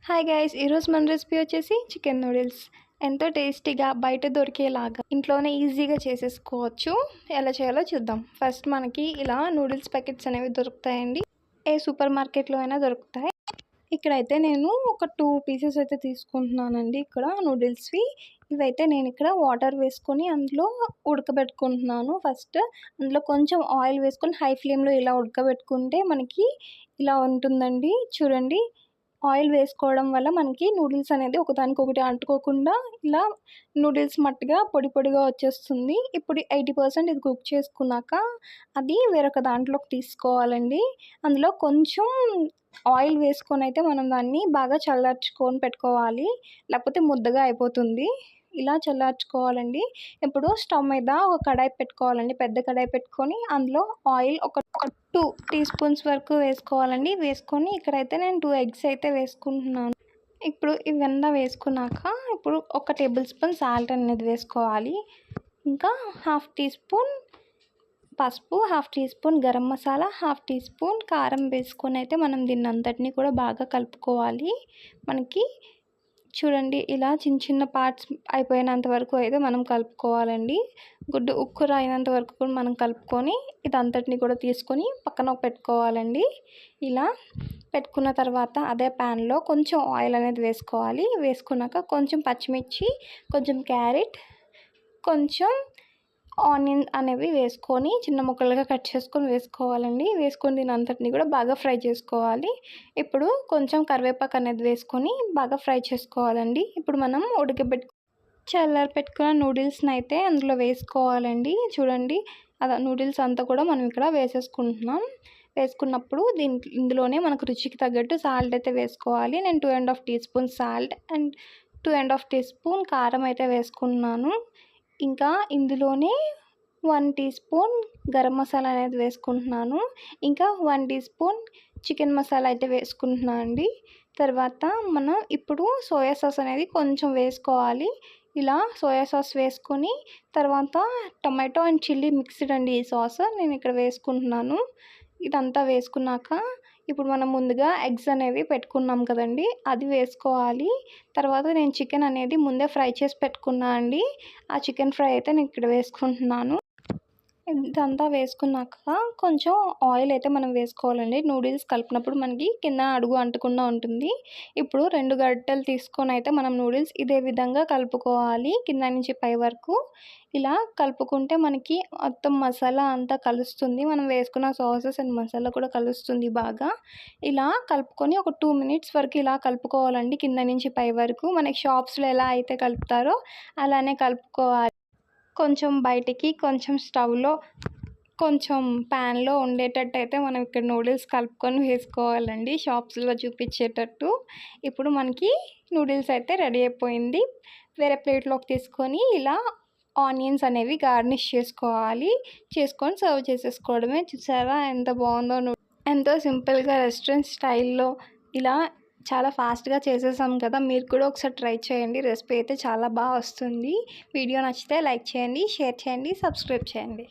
Hi guys, ఈరోజు మన recipe వచ్చేసి చికెన్ నూడిల్స్. ఎంతో టేస్టీగా బయట దొరికేలాగా ఇంట్లోనే ఈజీగా చేసేసుకోవచ్చు. ఎలా చేయాలో చూద్దాం. ఫస్ట్ మనకి ఇలా నూడిల్స్ ప్యాకెట్స్ అనేవి దొరుకుతాయండి. ఏ సూపర్ మార్కెట్లో అయినా దొరుకుతాయి. ఇక్కడైతే నేను ఒక 2 పీసెస్ అయితే తీసుకుంటున్నానండి. ఇక్కడ నూడిల్స్వి ఇవైతే నేను ఇక్కడ వాటర్ వేసుకొని అందులో ఉడకబెట్టుకుంటున్నాను. ఫస్ట్ అందులో కొంచెం ఆయిల్ వేసుకొని హై ఫ్లేమ్లో ఇలా ఉడకబెట్టుకుంటే మనకి ఇలా ఉంటుందండి. చూడండి, ఆయిల్ వేసుకోవడం వల్ల మనకి నూడిల్స్ అనేది ఒకదానికొకటి అంటుకోకుండా ఇలా నూడిల్స్ మట్టుగా పొడి పొడిగా వచ్చేస్తుంది. ఇప్పుడు 80% ఇది కుక్ చేసుకున్నాక అది వేరొక దాంట్లోకి తీసుకోవాలండి. అందులో కొంచెం ఆయిల్ వేసుకొని అయితే మనం దాన్ని బాగా చల్లార్చుకొని పెట్టుకోవాలి, లేకపోతే ముద్దగా అయిపోతుంది. ఇలా చల్లార్చుకోవాలండి. ఇప్పుడు స్టవ్ మీద ఒక కడాయి పెట్టుకోవాలండి. పెద్ద కడాయి పెట్టుకొని అందులో ఆయిల్ ఒక 2 టీ స్పూన్స్ వరకు వేసుకోవాలండి. వేసుకొని ఇక్కడైతే నేను 2 ఎగ్స్ అయితే వేసుకుంటున్నాను. ఇప్పుడు ఇవన్నీ వేసుకున్నాక ఇప్పుడు ఒక టేబుల్ స్పూన్ సాల్ట్ అనేది వేసుకోవాలి. ఇంకా 1/2 టీ స్పూన్ పసుపు, 1/2 teaspoon garam masala, 1/2 teaspoon కారం వేసుకొని అయితే మనం దీన్ని అంతటినీ కూడా బాగా కలుపుకోవాలి. మనకి చూడండి, ఇలా చిన్న చిన్న పార్ట్స్ అయిపోయినంత వరకు అయితే మనం కలుపుకోవాలండి. గుడ్డు ఉక్కు రాయినంత వరకు కూడా మనం కలుపుకొని ఇదంతటిని కూడా తీసుకొని పక్కన పెట్టుకోవాలండి. ఇలా పెట్టుకున్న తర్వాత అదే ప్యాన్లో కొంచెం ఆయిల్ అనేది వేసుకోవాలి. వేసుకున్నాక కొంచెం పచ్చిమిర్చి, కొంచెం క్యారెట్, కొంచెం ఆనియన్ అనేవి వేసుకొని చిన్న ముక్కలుగా కట్ చేసుకొని వేసుకోవాలండి. వేసుకొని దీని అంతటిని కూడా బాగా ఫ్రై చేసుకోవాలి. ఇప్పుడు కొంచెం కరివేపాకు అనేది వేసుకొని బాగా ఫ్రై చేసుకోవాలండి. ఇప్పుడు మనం పెట్టుకున్న నూడిల్స్ని అయితే అందులో వేసుకోవాలండి. చూడండి, అదే నూడిల్స్ అంతా కూడా మనం ఇక్కడ వేసేసుకుంటున్నాం. వేసుకున్నప్పుడు ఇందులోనే మనకు రుచికి తగ్గట్టు సాల్ట్ అయితే వేసుకోవాలి. నేను 2.5 teaspoon salt and 2.5 teaspoon కారం అయితే వేసుకున్నాను. ఇంకా ఇందులోనే 1 టీ స్పూన్ గరం మసాలా అనేది వేసుకుంటున్నాను. ఇంకా 1 టీ స్పూన్ చికెన్ మసాలా అయితే వేసుకుంటున్నాను అండి. తర్వాత మనం ఇప్పుడు సోయా సాస్ అనేది కొంచెం వేసుకోవాలి. ఇలా సోయా సాస్ వేసుకొని తర్వాత టొమాటో అండ్ చిల్లీ మిక్స్డ్ అండి ఈ సాస్ నేను ఇక్కడ వేసుకుంటున్నాను. ఇదంతా వేసుకున్నాక ఇప్పుడు మనం ముందుగా ఎగ్స్ అనేవి పెట్టుకున్నాం కదండి, అది వేసుకోవాలి. తర్వాత నేను చికెన్ అనేది ముందే ఫ్రై చేసి పెట్టుకున్నా అండి. ఆ చికెన్ ఫ్రై అయితే నేను ఇక్కడ వేసుకుంటున్నాను. ఇదంతా వేసుకున్నాక కొంచెం ఆయిల్ అయితే మనం వేసుకోవాలండి. నూడిల్స్ కలిపినప్పుడు మనకి కింద అడుగు అంటకుండా ఉంటుంది. ఇప్పుడు 2 గరిటెలు తీసుకొని అయితే మనం నూడిల్స్ ఇదే విధంగా కలుపుకోవాలి, కింద నుంచి పై వరకు. ఇలా కలుపుకుంటే మనకి మొత్తం మసాలా అంతా కలుస్తుంది. మనం వేసుకున్న సాసెస్ అండ్ మసాలా కూడా కలుస్తుంది బాగా. ఇలా కలుపుకొని ఒక 2 మినిట్స్ వరకు ఇలా కలుపుకోవాలండి, కింద నుంచి పై వరకు. మనకి షాప్స్లో ఎలా అయితే కలుపుతారో అలానే కలుపుకోవాలి. కొంచెం బయటికి కొంచెం స్టవ్లో కొంచెం ప్యాన్లో ఉండేటట్టు అయితే మనం ఇక్కడ నూడిల్స్ కలుపుకొని వేసుకోవాలండి, షాప్స్లో చూపించేటట్టు. ఇప్పుడు మనకి నూడిల్స్ అయితే రెడీ అయిపోయింది. వేరే ప్లేట్లోకి తీసుకొని ఇలా ఆనియన్స్ అనేవి గార్నిష్ చేసుకొని సర్వ్ చేసేసుకోవడమే. చూసారా ఎంత బాగుందో. ఎంతో సింపుల్గా రెస్టారెంట్ స్టైల్లో ఇలా చాలా ఫాస్ట్గా చేసేసాం కదా. మీరు కూడా ఒకసారి ట్రై చేయండి. రెసిపీ అయితే చాలా బాగా వస్తుంది. వీడియో నచ్చితే లైక్ చేయండి, షేర్ చేయండి, సబ్స్క్రైబ్ చేయండి.